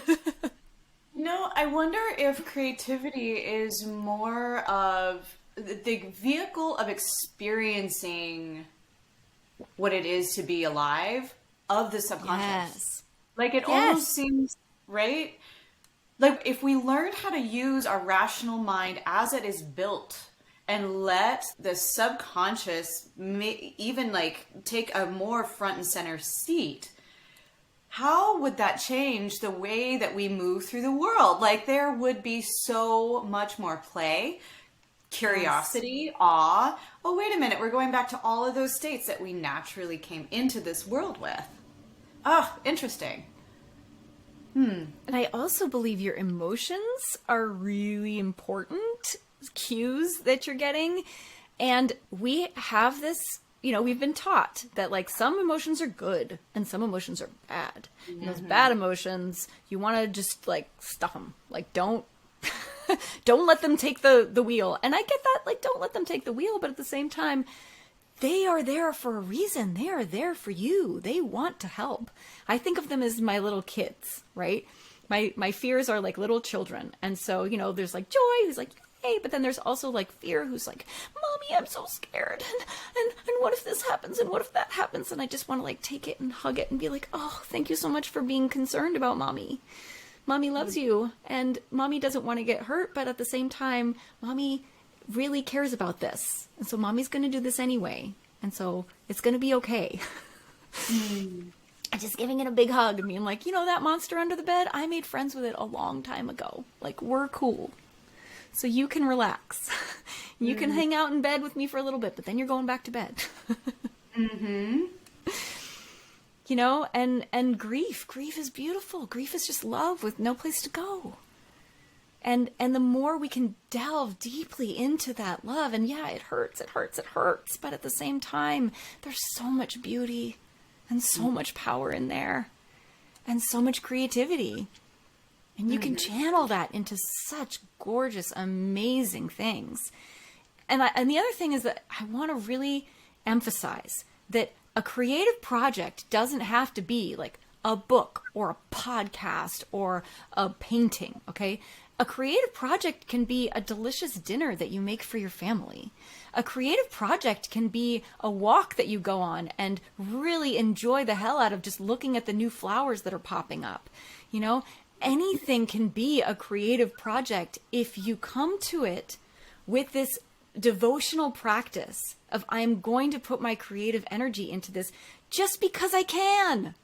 I wonder if creativity is more of the vehicle of experiencing what it is to be alive of the subconscious. Yes. Like it almost seems, right? Like if we learned how to use our rational mind as it is built and let the subconscious even like take a more front and center seat, how would that change the way that we move through the world? Like there would be so much more play, curiosity, awe. Oh, wait a minute. We're going back to all of those states that we naturally came into this world with. Oh, interesting. And I also believe your emotions are really important cues that you're getting. And we have this, we've been taught that like some emotions are good and some emotions are bad. And those bad emotions, you want to just like stuff them. Like don't let them take the wheel. And I get that, like, don't let them take the wheel. But at the same time, they are there for a reason. They are there for you. They want to help. I think of them as my little kids, right? My fears are like little children. And so, there's like joy who's like, yay. But then there's also like fear who's like, Mommy, I'm so scared. And what if this happens? And what if that happens? And I just want to like take it and hug it and be like, oh, thank you so much for being concerned about Mommy. Mommy loves you, and Mommy doesn't want to get hurt, but at the same time, Mommy really cares about this. And so Mommy's going to do this anyway. And so it's going to be okay. And just giving it a big hug and being like, that monster under the bed, I made friends with it a long time ago. Like, we're cool. So you can relax. You can hang out in bed with me for a little bit, but then you're going back to bed. And grief is beautiful. Grief is just love with no place to go. And the more we can delve deeply into that love, and yeah, it hurts, but at the same time, there's so much beauty and so much power in there and so much creativity. And you can channel that into such gorgeous, amazing things. And the other thing is that I want to really emphasize that a creative project doesn't have to be like a book or a podcast or a painting, okay? A creative project can be a delicious dinner that you make for your family. A creative project can be a walk that you go on and really enjoy the hell out of just looking at the new flowers that are popping up. Anything can be a creative project if you come to it with this devotional practice of I'm going to put my creative energy into this just because I can.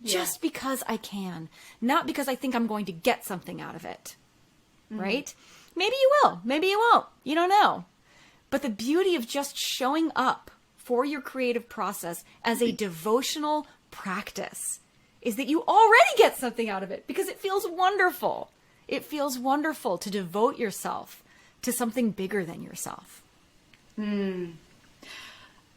Just because I can. Not because I think I'm going to get something out of it. Right? Maybe you will. Maybe you won't. You don't know. But the beauty of just showing up for your creative process as a devotional practice is that you already get something out of it because it feels wonderful. It feels wonderful to devote yourself to something bigger than yourself.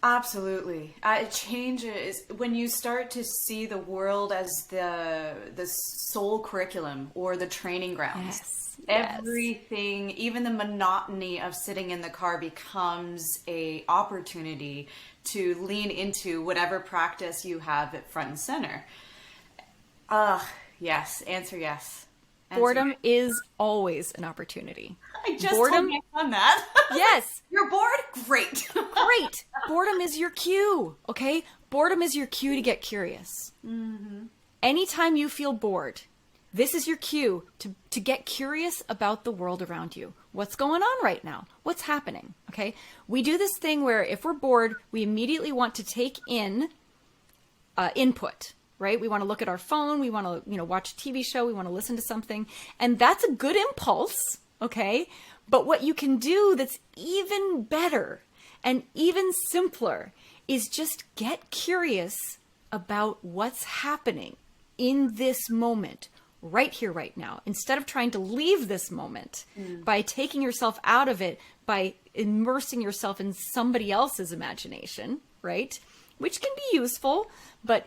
Absolutely. It changes when you start to see the world as the sole curriculum or the training grounds. Everything, even the monotony of sitting in the car becomes a opportunity to lean into whatever practice you have at front and center. Yes. Answer yes. Boredom is always an opportunity. I just told my son that. Yes. You're bored? Great. Great. Boredom is your cue, okay? Boredom is your cue to get curious. Anytime you feel bored, this is your cue to get curious about the world around you. What's going on right now? What's happening? Okay. We do this thing where if we're bored, we immediately want to take in input, right? We want to look at our phone. We want to, watch a TV show. We want to listen to something. And that's a good impulse. Okay. But what you can do that's even better and even simpler is just get curious about what's happening in this moment, right here, right now, instead of trying to leave this moment by taking yourself out of it, by immersing yourself in somebody else's imagination, right? Which can be useful, but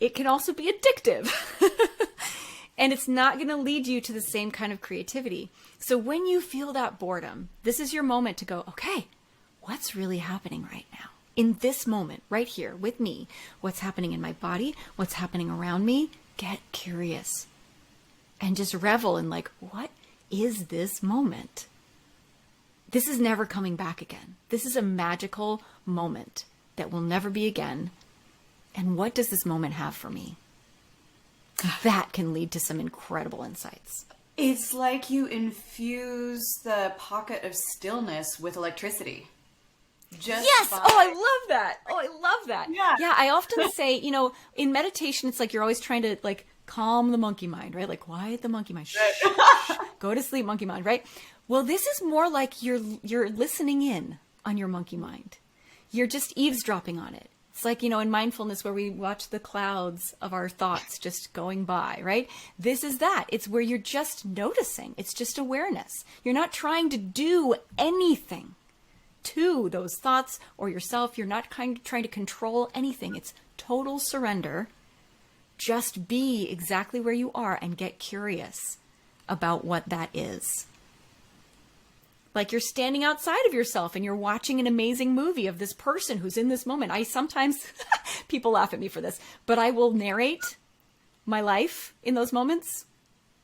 it can also be addictive. And it's not going to lead you to the same kind of creativity. So when you feel that boredom, this is your moment to go, okay, what's really happening right now? In this moment, right here with me, what's happening in my body, what's happening around me? Get curious and just revel in like, what is this moment? This is never coming back again. This is a magical moment that will never be again. And what does this moment have for me? That can lead to some incredible insights. It's like you infuse the pocket of stillness with electricity. Yes. Oh, I love that. Oh, I love that. Yeah. Yeah. I often say, in meditation, it's like you're always trying to like calm the monkey mind, right? Like quiet the monkey mind. Shh, shh, go to sleep, monkey mind, right? Well, this is more like you're listening in on your monkey mind. You're just eavesdropping on it. It's like, in mindfulness where we watch the clouds of our thoughts just going by, right? This is that. It's where you're just noticing. It's just awareness. You're not trying to do anything to those thoughts or yourself. You're not trying to control anything. It's total surrender. Just be exactly where you are and get curious about what that is. Like you're standing outside of yourself and you're watching an amazing movie of this person who's in this moment. I sometimes, people laugh at me for this, but I will narrate my life in those moments,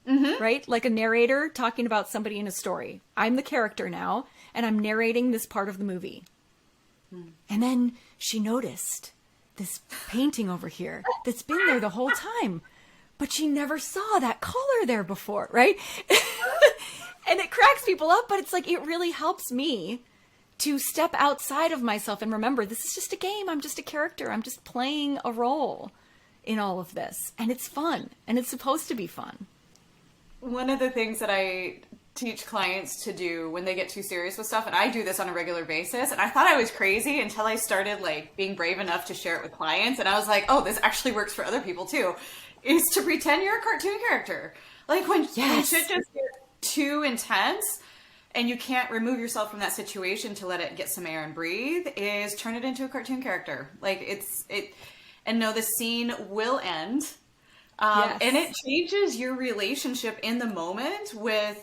right? Like a narrator talking about somebody in a story. I'm the character now and I'm narrating this part of the movie. And then she noticed this painting over here that's been there the whole time, but she never saw that color there before, right? And it cracks people up, but it's like, it really helps me to step outside of myself and remember, this is just a game. I'm just a character. I'm just playing a role in all of this. And it's fun. And it's supposed to be fun. One of the things that I teach clients to do when they get too serious with stuff, and I do this on a regular basis, and I thought I was crazy until I started like being brave enough to share it with clients. And I was like, oh, this actually works for other people too, is to pretend you're a cartoon character. Like when shit just gets too intense and you can't remove yourself from that situation to let it get some air and breathe, is turn it into a cartoon character. Like and know the scene will end. And it changes your relationship in the moment with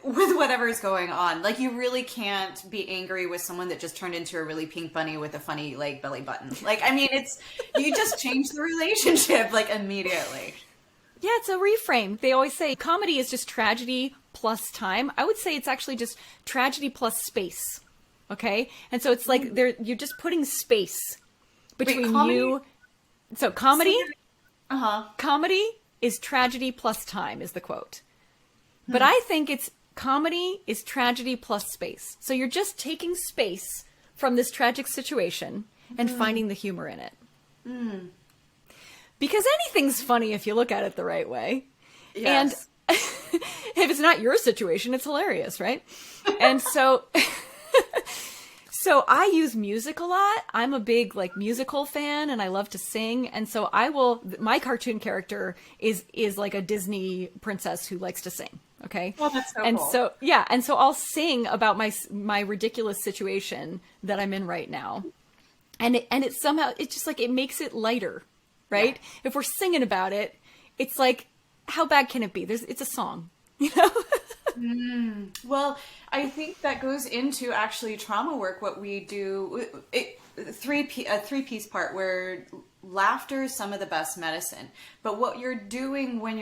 whatever is going on. Like you really can't be angry with someone that just turned into a really pink bunny with a funny like belly button. Like, I mean, you just change the relationship like immediately. Yeah, it's a reframe. They always say comedy is just tragedy plus time. I would say it's actually just tragedy plus space. Okay? And so it's like you're just putting space between you. So comedy is tragedy plus time is the quote. But I think it's comedy is tragedy plus space. So you're just taking space from this tragic situation and finding the humor in it. Because anything's funny if you look at it the right way. Yes. And if it's not your situation, it's hilarious, right? And so I use music a lot. I'm a big like musical fan and I love to sing. And so my cartoon character is like a Disney princess who likes to sing. Okay. Well, that's so and cool. So, yeah. And so I'll sing about my ridiculous situation that I'm in right now. And it somehow, it's just like, it makes it lighter. Right? Yeah. If we're singing about it, it's like, how bad can it be? It's a song, Well, I think that goes into actually trauma work. What we do, a three-piece part where laughter is some of the best medicine. But what you're doing when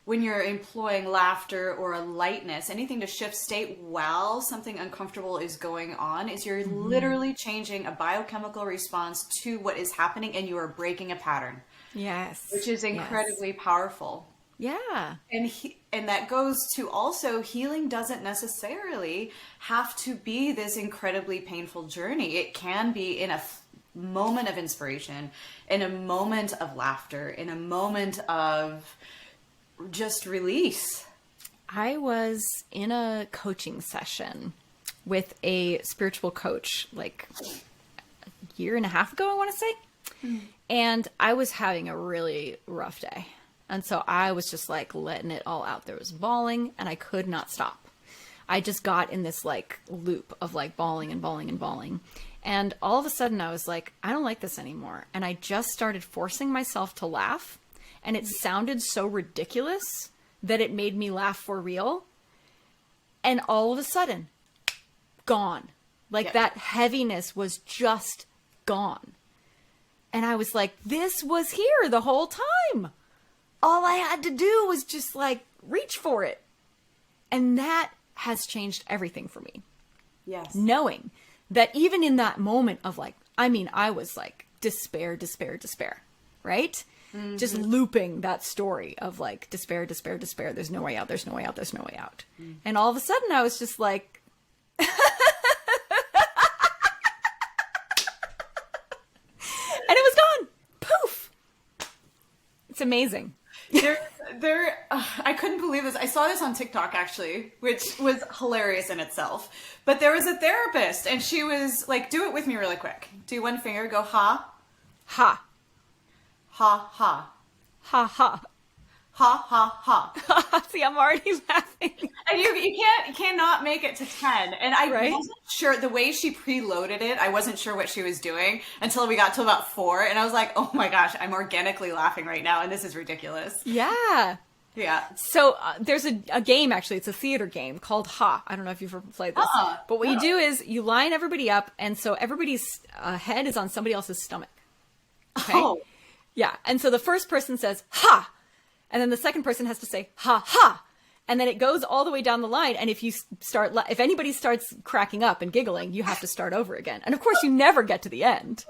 when you're employing laughter or a lightness, anything to shift state while something uncomfortable is going on, is you're literally changing a biochemical response to what is happening, and you are breaking a pattern. Yes. Which is incredibly powerful. Yeah. And that goes to also, healing doesn't necessarily have to be this incredibly painful journey. It can be in a moment of inspiration, in a moment of laughter, in a moment of just release. I was in a coaching session with a spiritual coach like a year and a half ago, I want to say. And I was having a really rough day. And so I was just like letting it all out. There was bawling and I could not stop. I just got in this like loop of like bawling and bawling and bawling. And all of a sudden I was like, I don't like this anymore. And I just started forcing myself to laugh. And it sounded so ridiculous that it made me laugh for real. And all of a sudden, gone. Like that heaviness was just gone. And I was like, this was here the whole time. All I had to do was just like reach for it. And that has changed everything for me. Yes. Knowing that even in that moment of like, I mean, I was like despair, right? Mm-hmm. Just looping that story of like despair. There's no way out. There's no way out. Mm-hmm. And all of a sudden I was just like, and it was gone. Poof. It's amazing. I couldn't believe this. I saw this on TikTok actually, which was hilarious in itself. But there was a therapist and she was like, do it with me really quick. Do one finger, go ha. Ha. Ha, ha. Ha, ha. Ha, ha, ha. See, I'm already laughing. And you cannot make it to 10. And I wasn't sure, the way she preloaded it, I wasn't sure what she was doing until we got to about 4. And I was like, oh my gosh, I'm organically laughing right now. And this is ridiculous. Yeah. Yeah. So there's a game, actually. It's a theater game called Ha. I don't know if you've ever played this. But what you do is you line everybody up. And so everybody's head is on somebody else's stomach. Okay? Oh. Yeah. And so the first person says, ha. And then the second person has to say, ha, ha. And then it goes all the way down the line. And if you if anybody starts cracking up and giggling, you have to start over again. And of course, you never get to the end,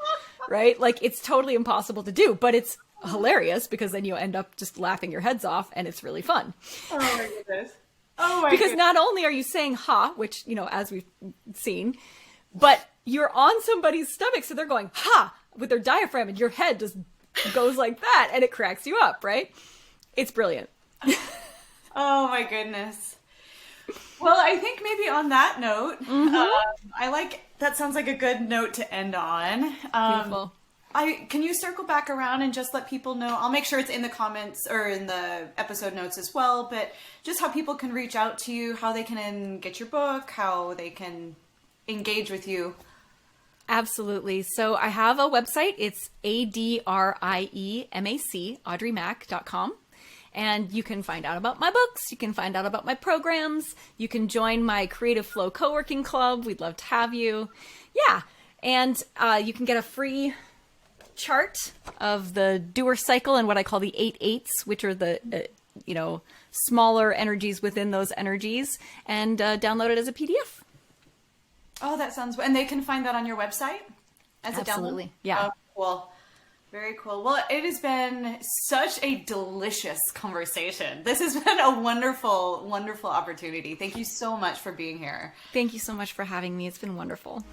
right? Like it's totally impossible to do, but it's hilarious because then you end up just laughing your heads off and it's really fun. Oh my goodness. Oh my Because not only are you saying ha, which, you know, as we've seen, but you're on somebody's stomach. So they're going ha with their diaphragm and your head just goes like that and it cracks you up, right? It's brilliant. Oh my goodness. Well, I think maybe on that note, that sounds like a good note to end on. Beautiful. Can you circle back around and just let people know? I'll make sure it's in the comments or in the episode notes as well, but just how people can reach out to you, how they can get your book, how they can engage with you. Absolutely. So I have a website. It's ADRIEMAC, audreymac.com. And you can find out about my books. You can find out about my programs. You can join my Creative Flow co-working club. We'd love to have you. Yeah. And you can get a free chart of the DOER cycle and what I call the 8 8s, which are the, smaller energies within those energies, and download it as a PDF. Oh, that sounds... And they can find that on your website as a download? Absolutely. Yeah. Oh, cool. Very cool. Well, it has been such a delicious conversation. This has been a wonderful, wonderful opportunity. Thank you so much for being here. Thank you so much for having me. It's been wonderful.